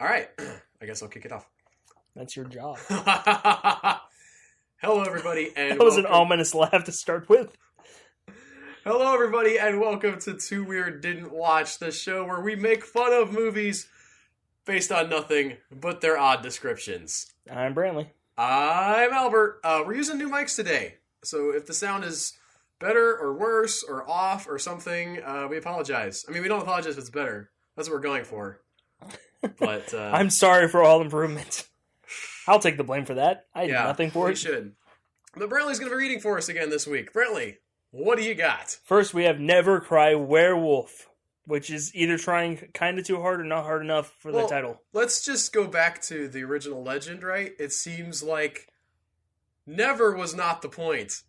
All right. I guess I'll kick it off. That's your job. Hello, everybody, and That was an ominous laugh to start with. Hello, everybody, and welcome to Too Weird Didn't Watch, the show where we make fun of movies based on nothing but their odd descriptions. I'm Brantley. I'm Albert. We're using new mics today, so if the sound is better or worse or off or something, we apologize. I mean, we don't apologize if it's better. That's what we're going for. But I'm sorry for all improvements. I'll take the blame for that. I did nothing for it. You should. But Brantley's going to be reading for us again this week. Brantley, what do you got? First, we have Never Cry Werewolf, which is either trying kind of too hard or not hard enough for the title. Let's just go back to the original legend, right? It seems like never was not the point.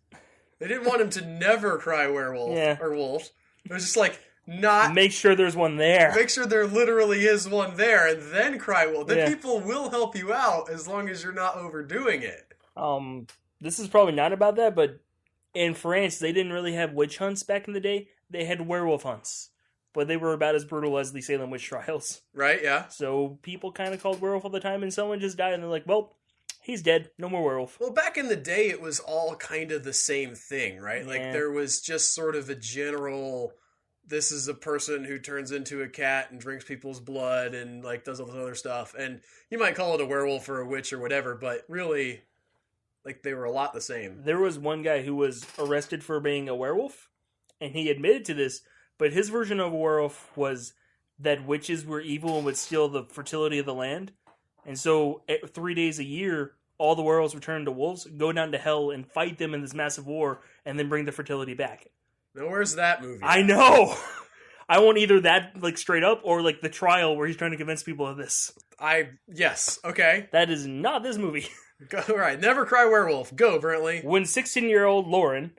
They didn't want him to never cry werewolf or wolf. It was just like, not... Make sure there's one there. Make sure there literally is one there, and then cry wolf. The people will help you out as long as you're not overdoing it. This is probably not about that, but in France, they didn't really have witch hunts back in the day. They had werewolf hunts. But they were about as brutal as the Salem witch trials. Right, yeah. So people kind of called werewolf all the time, and someone just died, and they're like, well, he's dead. No more werewolf. Well, back in the day, it was all kind of the same thing, right? Yeah. Like, there was just sort of a general... This is a person who turns into a cat and drinks people's blood and, like, does all this other stuff. And you might call it a werewolf or a witch or whatever, but really, like, they were a lot the same. There was one guy who was arrested for being a werewolf, and he admitted to this, but his version of a werewolf was that witches were evil and would steal the fertility of the land. And so 3 days a year, all the werewolves return to wolves, go down to hell and fight them in this massive war, and then bring the fertility back. Now, where's that movie? I know! I want either that, like, straight up, or, like, the trial where he's trying to convince people of this. Yes, okay. That is not this movie. All right, Never Cry Werewolf. Go, Brantley. When 16-year-old Lauren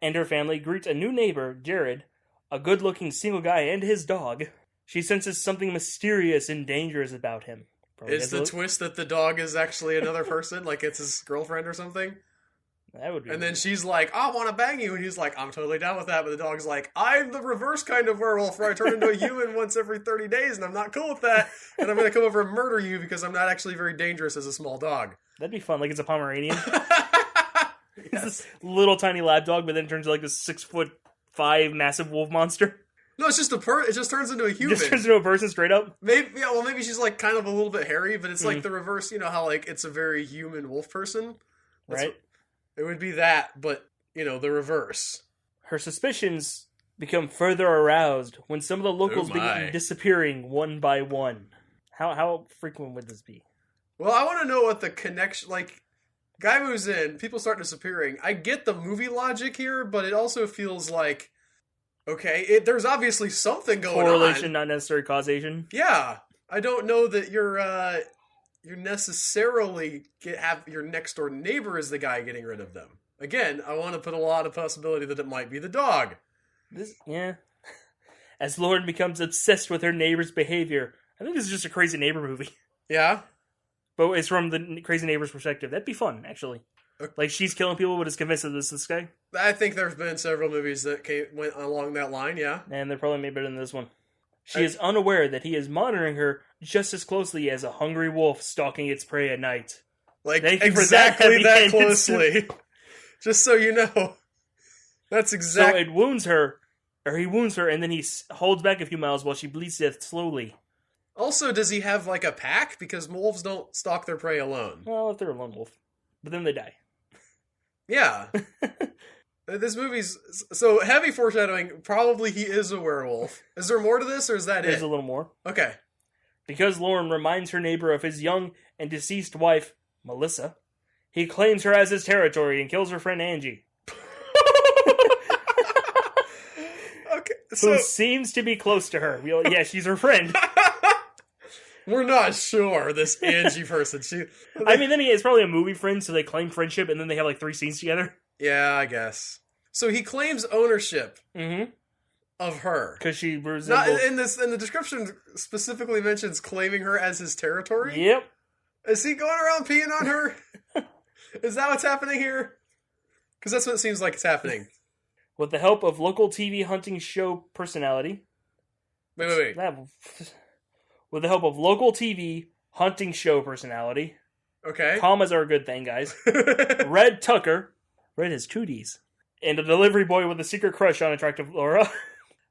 and her family greet a new neighbor, Jared, a good-looking single guy and his dog, she senses something mysterious and dangerous about him. Probably is the twist that the dog is actually another person? Like it's his girlfriend or something? That would be and then she's like, I want to bang you. And he's like, I'm totally down with that. But the dog's like, I'm the reverse kind of werewolf where I turn into a human once every 30 days and I'm not cool with that. And I'm going to come over and murder you because I'm not actually very dangerous as a small dog. That'd be fun. Like it's a Pomeranian. It's this little tiny lap dog, but then it turns into like this 6'5" massive wolf monster. No, it's just it just turns into a human. Just turns into a person straight up? Maybe she's like kind of a little bit hairy, but it's like the reverse. You know how like it's a very human wolf person? Right. It would be that, but, the reverse. Her suspicions become further aroused when some of the locals begin disappearing one by one. How frequent would this be? Well, I want to know what the connection... Like, guy moves in, people start disappearing. I get the movie logic here, but it also feels like... Okay, there's obviously something going on. Correlation, not necessary causation. Yeah. I don't know that you're necessarily have your next door neighbor is the guy getting rid of them. Again, I want to put a lot of possibility that it might be the dog. As Lauren becomes obsessed with her neighbor's behavior, I think this is just a crazy neighbor movie. Yeah? But it's from the crazy neighbor's perspective. That'd be fun, actually. Okay. Like, she's killing people, but is convinced that this guy. I think there's been several movies that went along that line, yeah. And they're probably made better than this one. She is unaware that he is monitoring her just as closely as a hungry wolf stalking its prey at night. Like, exactly that closely. Just so you know. That's exactly... So he wounds her, and then he holds back a few miles while she bleeds to death slowly. Also, does he have, like, a pack? Because wolves don't stalk their prey alone. Well, if they're a lone wolf. But then they die. Yeah. This movie's... So, heavy foreshadowing. Probably he is a werewolf. Is there more to this, or is that There's a little more. Okay. Because Lauren reminds her neighbor of his young and deceased wife, Melissa, he claims her as his territory and kills her friend Angie. Okay, so... Who seems to be close to her. Yeah, she's her friend. We're not sure, this Angie person. I mean, then it's probably a movie friend, so they claim friendship, and then they have, like, 3 scenes together. Yeah, I guess. So he claims ownership of her. Because she resembles... Not in the description specifically mentions claiming her as his territory? Yep. Is he going around peeing on her? Is that what's happening here? Because that's what it seems like it's happening. With the help of local TV hunting show personality... Wait. With the help of local TV hunting show personality. Okay. Commas are a good thing, guys. Red Tucker. Red has 2 Ds. And a delivery boy with a secret crush on attractive Laura.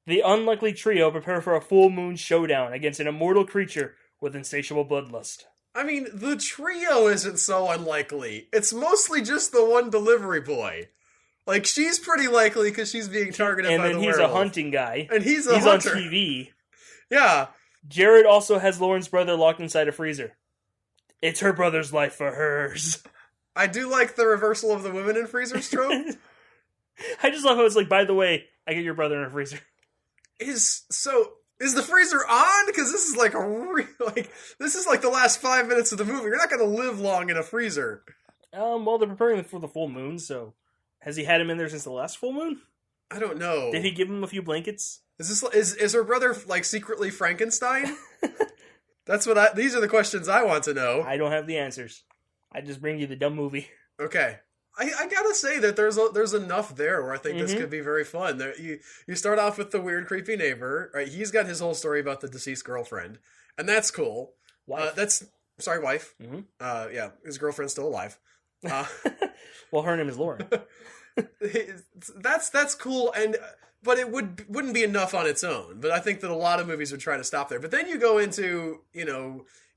The unlikely trio prepare for a full moon showdown against an immortal creature with insatiable bloodlust. I mean, the trio isn't so unlikely. It's mostly just the one delivery boy. Like, she's pretty likely because she's being targeted by the werewolf. And then he's a hunting guy. And he's hunter. on TV. Yeah. Jared also has Lauren's brother locked inside a freezer. It's her brother's life for hers. I do like the reversal of the women in freezers trope. I just love how it's like, by the way, I get your brother in a freezer. Is the freezer on? Because this is like this is like the last 5 minutes of the movie. You're not going to live long in a freezer. Well, they're preparing for the full moon, so has he had him in there since the last full moon? I don't know. Did he give him a few blankets? Is her brother like secretly Frankenstein? These are the questions I want to know. I don't have the answers. I just bring you the dumb movie. Okay. I gotta say that there's enough there where I think this could be very fun. You start off with the weird, creepy neighbor, right? He's got his whole story about the deceased girlfriend, and that's cool. Wife. Wife. Mm-hmm. Yeah, his girlfriend's still alive. Well, her name is Lauren. That's cool, but it wouldn't be enough on its own. But I think that a lot of movies would try to stop there. But then you go into,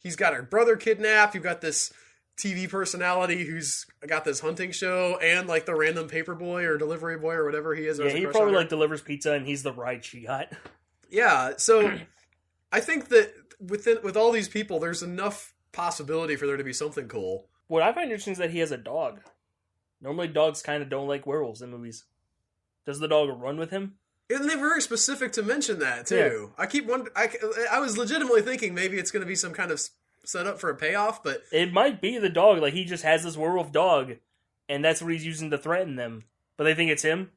he's got her brother kidnapped. You've got this TV personality who's got this hunting show, and like the random paper boy or delivery boy or whatever he is. Yeah, he probably like delivers pizza, and he's the ride she got. Yeah, so I think that with all these people, there's enough possibility for there to be something cool. What I find interesting is that he has a dog. Normally, dogs kind of don't like werewolves in movies. Does the dog run with him? And they're very specific to mention that too. Yeah. I was legitimately thinking maybe it's going to be some kind of set up for a payoff, but it might be the dog. Like, he just has this werewolf dog, and that's what he's using to threaten them. But they think it's him.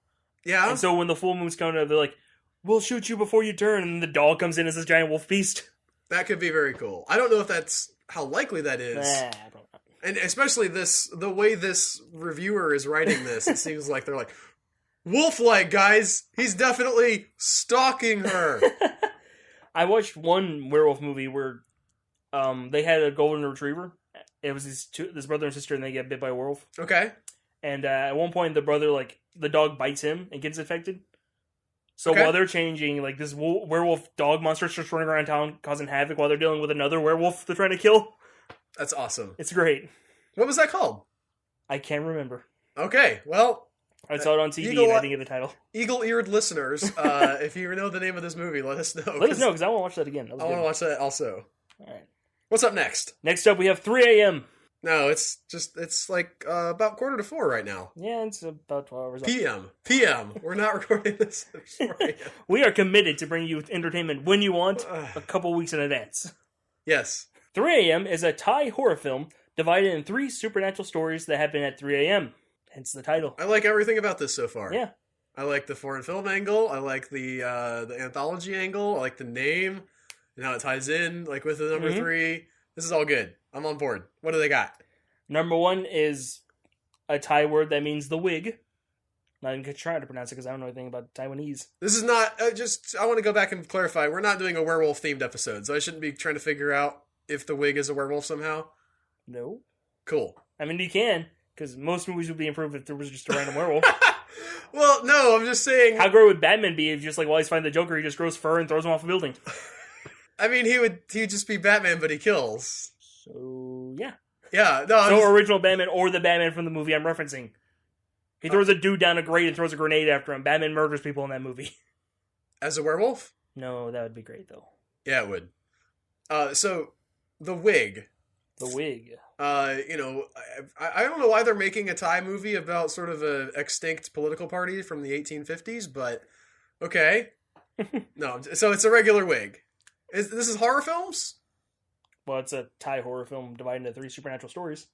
Yeah. And so when the full moon's coming up, they're like, "We'll shoot you before you turn," and the dog comes in as this giant wolf beast. That could be very cool. I don't know if that's how likely that is. I don't know. And especially the way this reviewer is writing this, it seems like they're like, wolf-like, guys. He's definitely stalking her. I watched one werewolf movie where they had a golden retriever. It was this brother and sister, and they get bit by a werewolf. Okay. And at one point, the brother, the dog bites him and gets infected. So Okay. while they're changing, this werewolf dog monster starts running around town causing havoc while they're dealing with another werewolf they're trying to kill. That's awesome. It's great. What was that called? I can't remember. Okay, well, I saw it on TV and I didn't get the title. Eagle-eared listeners, if you know the name of this movie, let us know. Let us know, because I want to watch that again. I want to watch that also. All right. What's up next? Next up, we have 3 a.m. No, it's like about 3:45 right now. Yeah, it's about 12 hours. PM. We're not recording this at 4 a.m. We are committed to bring you entertainment when you want, a couple weeks in advance. Yes. 3 a.m. is a Thai horror film divided in 3 supernatural stories that happen at 3 a.m. Hence the title. I like everything about this so far. Yeah. I like the foreign film angle. I like the anthology angle. I like the name and how it ties in, with the number 3. This is all good. I'm on board. What do they got? Number 1 is a Thai word that means the wig. Not even trying to pronounce it because I don't know anything about Taiwanese. This is not, I want to go back and clarify. We're not doing a werewolf-themed episode, so I shouldn't be trying to figure out if the wig is a werewolf somehow. No. Cool. I mean, you can, because most movies would be improved if there was just a random werewolf. Well, no, I'm just saying. How great would Batman be if while he's fighting the Joker, he just grows fur and throws him off a building? I mean, he'd just be Batman, but he kills. So, yeah. Yeah, no. Original Batman or the Batman from the movie I'm referencing. He throws a dude down a grate and throws a grenade after him. Batman murders people in that movie. As a werewolf? No, that would be great, though. Yeah, it would. So, the wig. The wig. I don't know why they're making a Thai movie about sort of a extinct political party from the 1850s, but okay. No, so it's a regular wig. This is horror films? Well, it's a Thai horror film divided into 3 supernatural stories.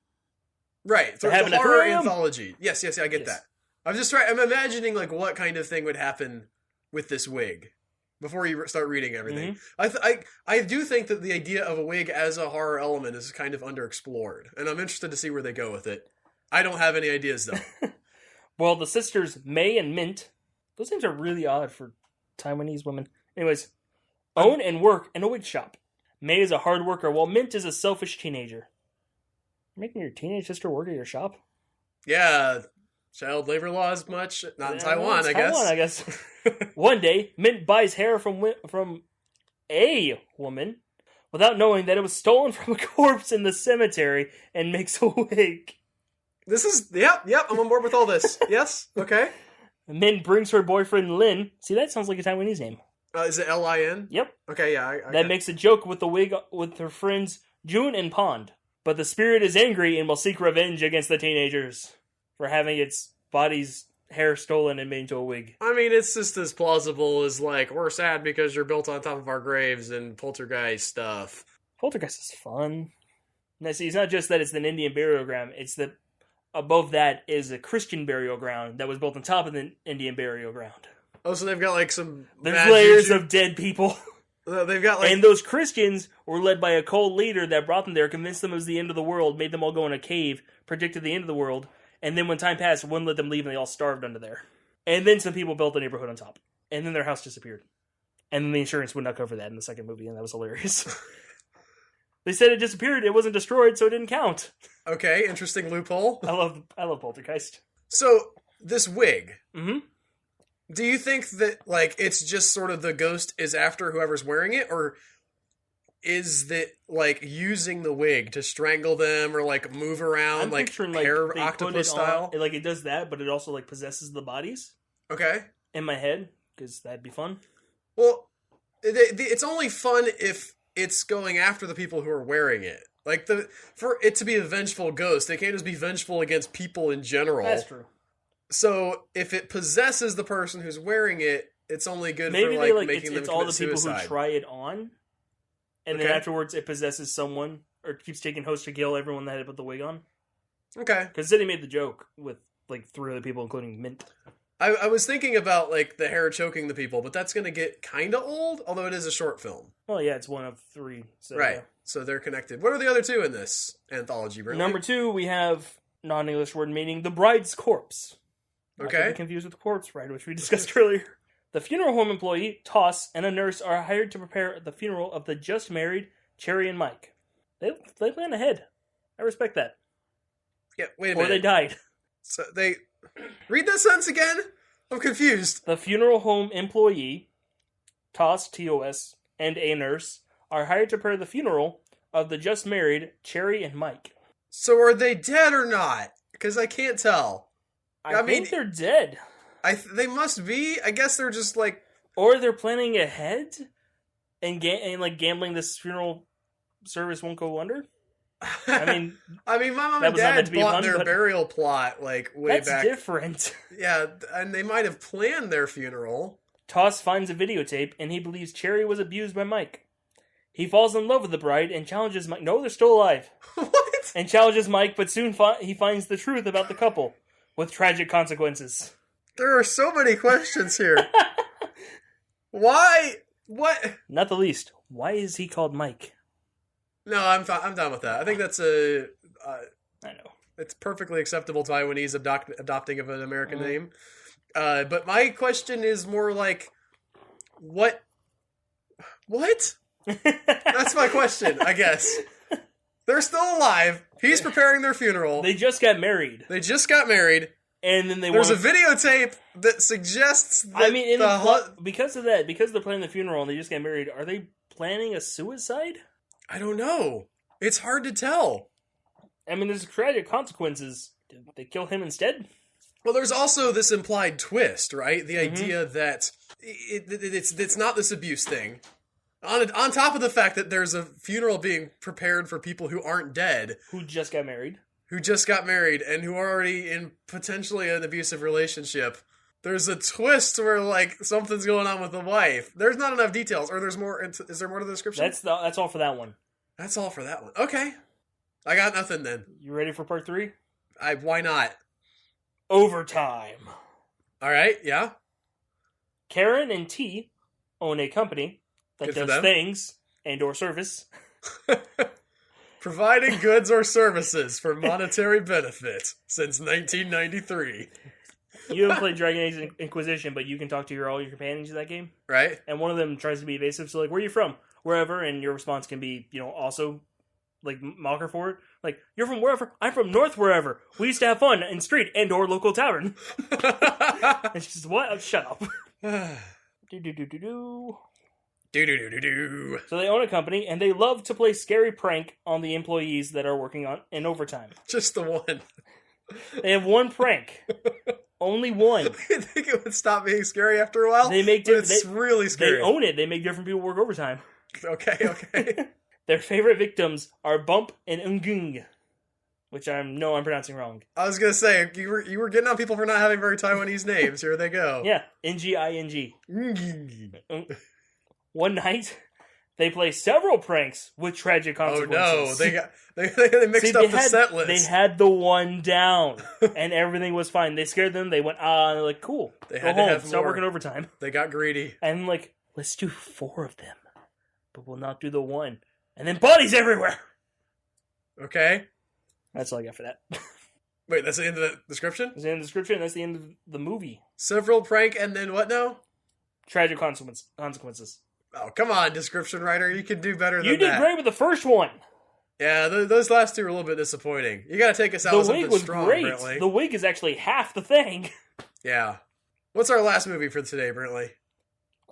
Right. So it's a horror anthology. Yes, I get that. I'm imagining what kind of thing would happen with this wig before you start reading everything. Mm-hmm. I do think that the idea of a wig as a horror element is kind of underexplored, and I'm interested to see where they go with it. I don't have any ideas though. Well, the sisters May and Mint, those names are really odd for Taiwanese women. Anyways, own and work in a wig shop. May is a hard worker, while Mint is a selfish teenager. You're making your teenage sister work at your shop? Yeah, child labor laws much? Not in Taiwan, I guess. Taiwan, I guess. One day, Mint buys hair from a woman without knowing that it was stolen from a corpse in the cemetery and makes a wig. This is, yep, I'm on board with all this. Yes, okay. Mint brings her boyfriend Lin. See, that sounds like a Taiwanese name. Is it Lin? Yep. Okay, yeah. That makes a joke with the wig with her friends June and Pond. But the spirit is angry and will seek revenge against the teenagers for having its body's hair stolen and made into a wig. I mean, it's just as plausible as, like, we're sad because you're built on top of our graves and poltergeist stuff. Poltergeist is fun. Now, see, it's not just that it's an Indian burial ground. It's that above that is a Christian burial ground that was built on top of the Indian burial ground. Oh, so they've got, like, some... There's layers of dead people. They've got, like... And those Christians were led by a cult leader that brought them there, convinced them it was the end of the world, made them all go in a cave, predicted the end of the world, and then when time passed, wouldn't let them leave, and they all starved under there. And then some people built a neighborhood on top. And then their house disappeared. And then the insurance would not cover that in the second movie, and that was hilarious. They said it disappeared, it wasn't destroyed, so it didn't count. Okay, interesting loophole. I love Poltergeist. So, this wig... Mm-hmm. Do you think that, like, it's just sort of the ghost is after whoever's wearing it, or is that, like, using the wig to strangle them or, like, move around, I'm like, picturing, hair octopus style? Like, it does that, but it also, like, possesses the bodies. Okay. In my head, because that'd be fun. Well, it's only fun if it's going after the people who are wearing it. Like, for it to be a vengeful ghost, it can't just be vengeful against people in general. That's true. So, if it possesses the person who's wearing it, it's only good Maybe for, like, making them it's all the commit people suicide. who try it on, and then afterwards it possesses someone, or keeps taking host to kill everyone that had put the wig on. Okay. Because then he made the joke with, like, 3 other people, including Mint. I was thinking about, like, the hair choking the people, but that's going to get kind of old, although it is a short film. Well, yeah, it's one of 3. So, right. Yeah. So they're connected. What are the other 2 in this anthology, Brantley? Number 2, we have non-English word meaning the bride's corpse. Not to be confused with the corpse bride, which we discussed earlier. The funeral home employee, Toss, and a nurse are hired to prepare the funeral of the just married Cherry and Mike. They plan ahead. I respect that. Yeah, wait a minute. Or they died. So they... Read that sentence again? I'm confused. The funeral home employee, Toss, T-O-S, and a nurse are hired to prepare the funeral of the just married Cherry and Mike. So are they dead or not? Because I can't tell. I think they're dead. They must be. I guess they're just like... Or they're planning ahead and like gambling this funeral service won't go under. I mean, my mom and dad bought their burial plot like way back. That's different. Yeah, and they might have planned their funeral. Toss finds a videotape and he believes Cherry was abused by Mike. He falls in love with the bride and challenges Mike. No, they're still alive. What? And challenges Mike, but soon he finds the truth about the couple. With tragic consequences. There are so many questions here. Why? What? Not the least. Why is he called Mike? No, I'm done with that. I think that's a... I know. It's perfectly acceptable Taiwanese adopting of an American name. But my question is more like, what? That's my question, I guess. They're still alive. He's preparing their funeral. They just got married. And then there's a videotape that suggests that because of that, because they're planning the funeral and they just got married, are they planning a suicide? I don't know. It's hard to tell. I mean, there's tragic consequences. Did they kill him instead? Well, there's also this implied twist, right? The idea that it's not this abuse thing. On top of the fact that there's a funeral being prepared for people who aren't dead. Who just got married. And who are already in potentially an abusive relationship. There's a twist where, like, something's going on with the wife. There's not enough details. Or there's more... Is there more to the description? That's all for that one. That's all for that one. Okay. I got nothing then. You ready for part 3? Why not? Overtime. All right, yeah. Karen and T own a company that does things and or service. Providing goods or services for monetary benefit since 1993. You haven't played Dragon Age Inquisition, but you can talk to all your companions in that game. Right. And one of them tries to be evasive, so like, where are you from? wherever, and your response can be, also like mock her for it. Like, you're from wherever, I'm from North wherever. We used to have fun in street and or local tavern. And she says, what? Oh, shut up. Do. So they own a company, and they love to play scary prank on the employees that are working on in overtime. Just the one. They have one prank. Only one. You think it would stop being scary after a while? It's really scary. They own it. They make different people work overtime. Okay. Their favorite victims are Bump and Ngung, which I'm pronouncing wrong. I was gonna say you were getting on people for not having very Taiwanese names. Here they go. Yeah, Nging. One night, they play several pranks with tragic consequences. Oh no, they mixed up the set list. They had the one down, and everything was fine. They scared them. They went, and they're like, cool. They go had home. to have Start more. working overtime. They got greedy. And like, let's do 4 of them, but we'll not do the one. And then bodies everywhere. Okay. That's all I got for that. Wait, that's the end of the description? That's the end of the description. That's the end of the movie. Several prank and then what now? Tragic consequences. Oh, come on, description writer. You can do better than that. You did great with the first one. Yeah, those last two were a little bit disappointing. You gotta take us out with something strong, great. Brantley. The wig is actually half the thing. Yeah. What's our last movie for today, Brantley?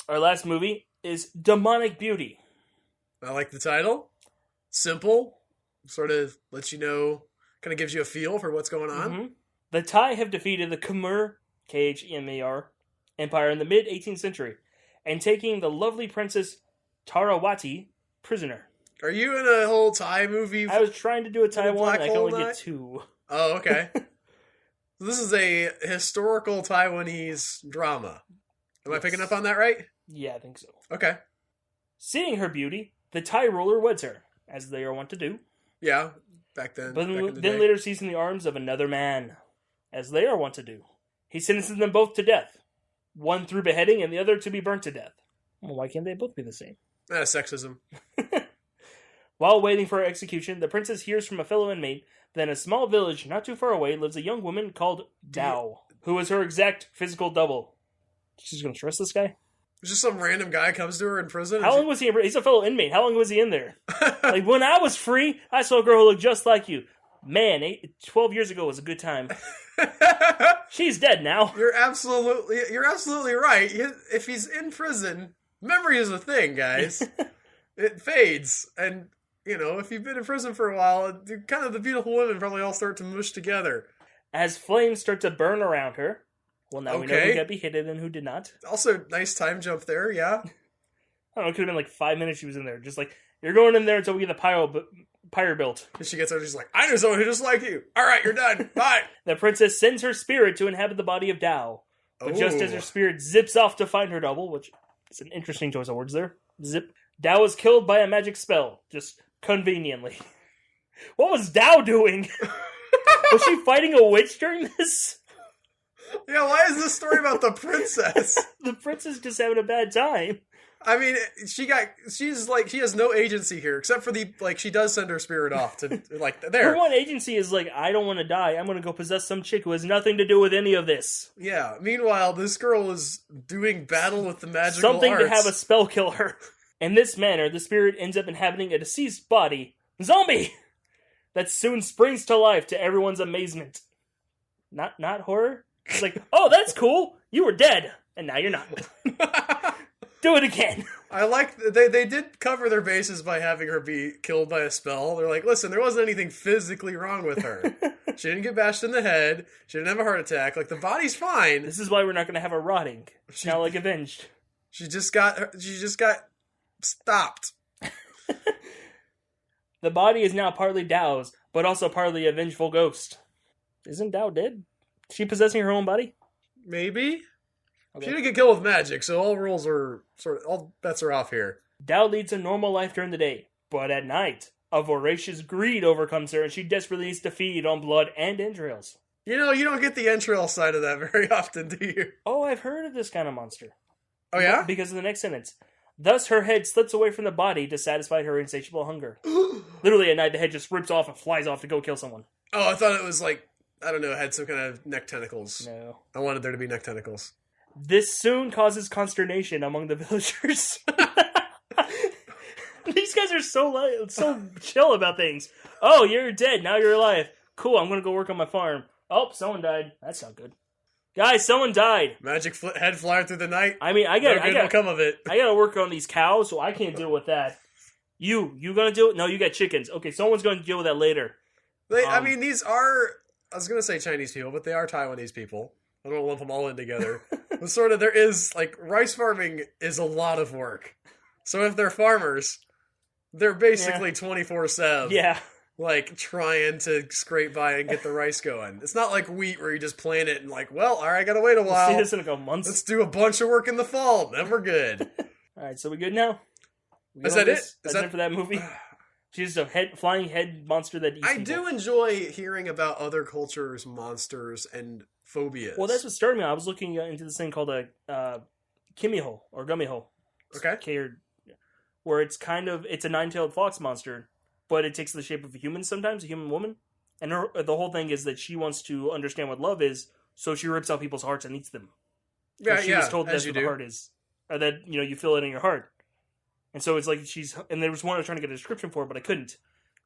Our last movie is Demonic Beauty. I like the title. Simple. Sort of lets you know, kind of gives you a feel for what's going on. Mm-hmm. The Thai have defeated the Khmer, Khmer, Empire in the mid-18th century, and taking the lovely Princess Tarawati prisoner. Are you in a whole Thai movie? I was trying to do a Thai one, and I can only night? get 2. Oh, okay. This is a historical Taiwanese drama. Am I picking up on that right? Yeah, I think so. Okay. Seeing her beauty, the Thai ruler weds her, as they are wont to do. Yeah, back then. But then later sees in the arms of another man, as they are wont to do. He sentences them both to death. One through beheading and the other to be burnt to death. Well, why can't they both be the same? Sexism. While waiting for her execution, the princess hears from a fellow inmate that in a small village not too far away lives a young woman called Dao, who is her exact physical double. She's going to trust this guy? Just some random guy comes to her in prison. How long was he in prison? He's a fellow inmate. How long was he in there? Like, when I was free, I saw a girl who looked just like you. Man, 12 years ago was a good time. She's dead now. You're absolutely right. If he's in prison, memory is a thing, guys. It fades. And, if you've been in prison for a while, kind of the beautiful women probably all start to mush together. As flames start to burn around her. Well, now we know who got beheaded and who did not. Also, nice time jump there, yeah. I don't know, it could have been like 5 minutes she was in there. Just like, you're going in there until we get the pyre built. And she gets there, she's like, I know someone who just like you. All right, you're done. Bye. The princess sends her spirit to inhabit the body of Dao. But just as her spirit zips off to find her double, which is an interesting choice of words there, zip, Dao is killed by a magic spell, just conveniently. What was Dao doing? Was she fighting a witch during this? Yeah, why is this story about the princess? The princess just having a bad time. I mean, she has no agency here, except for she does send her spirit off to, there. Her one agency is I don't want to die. I'm going to go possess some chick who has nothing to do with any of this. Yeah, meanwhile, this girl is doing battle with the magical Something arts. to have a spell kill her. In this manner, the spirit ends up inhabiting a deceased body, zombie, that soon springs to life to everyone's amazement. Not horror? It's like, oh, that's cool. You were dead, and now you're not. Do it again. I like they did cover their bases by having her be killed by a spell. They're like, listen, there wasn't anything physically wrong with her. She didn't get bashed in the head. She didn't have a heart attack. The body's fine. This is why we're not going to have her rotting. She's now avenged. She just got stopped. The body is now partly Dao's, but also partly a vengeful ghost. Isn't Dao dead? Is she possessing her own body? Maybe. Okay. She didn't get killed with magic, so all bets are off here. Dao leads a normal life during the day, but at night, a voracious greed overcomes her, and she desperately needs to feed on blood and entrails. You don't get the entrail side of that very often, do you? Oh, I've heard of this kind of monster. Oh, yeah? Because of the next sentence. Thus, her head slips away from the body to satisfy her insatiable hunger. Literally, at night, the head just rips off and flies off to go kill someone. Oh, I thought it was I don't know, it had some kind of neck tentacles. No. I wanted there to be neck tentacles. This soon causes consternation among the villagers. These guys are so chill about things. Oh, you're dead. Now you're alive. Cool, I'm going to go work on my farm. Oh, someone died. That's not good. Guys, someone died. Magic head flying through the night. I mean, I No good will come of it. I got to work on these cows, so I can't deal with that. You going to do it? No, you got chickens. Okay, someone's going to deal with that later. I mean, these are, I was going to say Chinese people, but they are Taiwanese people. I don't lump them all in together. But sort of, there is, like, rice farming is a lot of work. So if they're farmers, they're basically 24/7. Yeah. Like, trying to scrape by and get the rice going. It's not like wheat where you just plant it and like, well, alright, I gotta wait a while. We'll see this in a couple months. Let's do a bunch of work in the fall, then we're good. Alright, so we good now? Is that it? That's it for that movie? She's a flying head monster that eats I people. do enjoy hearing about other cultures' monsters and phobias. Well, that's what started me. I was looking into this thing called a Kimiho, or Gumiho. Okay. Where it's a nine-tailed fox monster, but it takes the shape of a human sometimes, a human woman. And the whole thing is that she wants to understand what love is, so she rips out people's hearts and eats them. Yeah, she was told that's what the heart is. Or that, you feel it in your heart. And so it's like and there was one I was trying to get a description for, but I couldn't.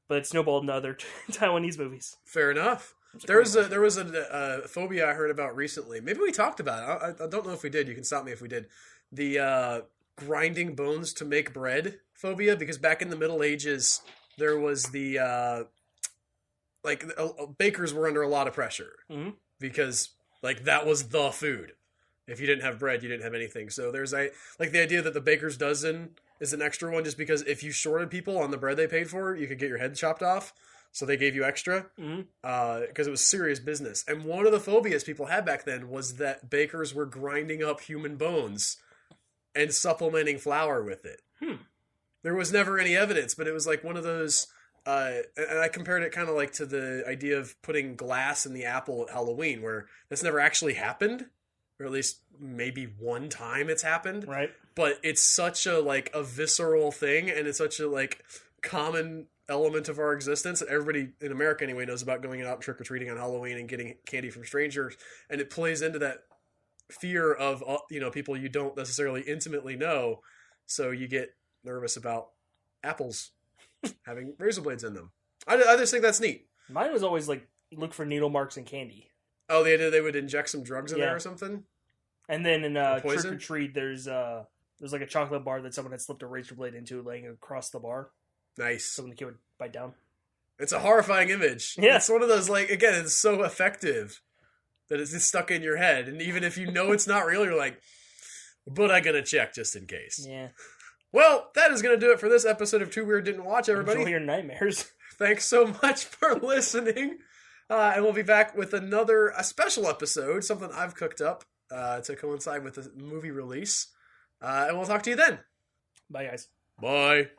But it snowballed into other Taiwanese movies. Fair enough. There was a phobia I heard about recently. Maybe we talked about it. I don't know if we did. You can stop me if we did. The grinding bones to make bread phobia, because back in the Middle Ages, there was the bakers were under a lot of pressure because that was the food. If you didn't have bread, you didn't have anything. So there's the idea that the baker's dozen is an extra one, just because if you shorted people on the bread they paid for, you could get your head chopped off. So they gave you extra because it was serious business. And one of the phobias people had back then was that bakers were grinding up human bones and supplementing flour with it. There was never any evidence, but it was like one of those. And I compared it kind of like to the idea of putting glass in the apple at Halloween, where that's never actually happened, or at least maybe one time it's happened. Right. But it's such a visceral thing, and it's such a common element of our existence that everybody in America anyway knows about, going out trick or treating on Halloween and getting candy from strangers, and it plays into that fear of people you don't necessarily intimately know, so you get nervous about apples having razor blades in them. I just think that's neat. Mine was always look for needle marks in candy. Oh, they would inject some drugs in there or something. And then in Trick or Treat, there's a chocolate bar that someone had slipped a razor blade into, laying across the bar. Nice. So when the kid would bite down. It's a horrifying image. Yeah. It's one of those, again, it's so effective that it's just stuck in your head. And even if you know it's not real, you're like, but I gotta check just in case. Yeah. Well, that is going to do it for this episode of Too Weird Didn't Watch, everybody. Enjoy your nightmares. Thanks so much for listening. And we'll be back with a special episode, something I've cooked up to coincide with the movie release. And we'll talk to you then. Bye, guys. Bye.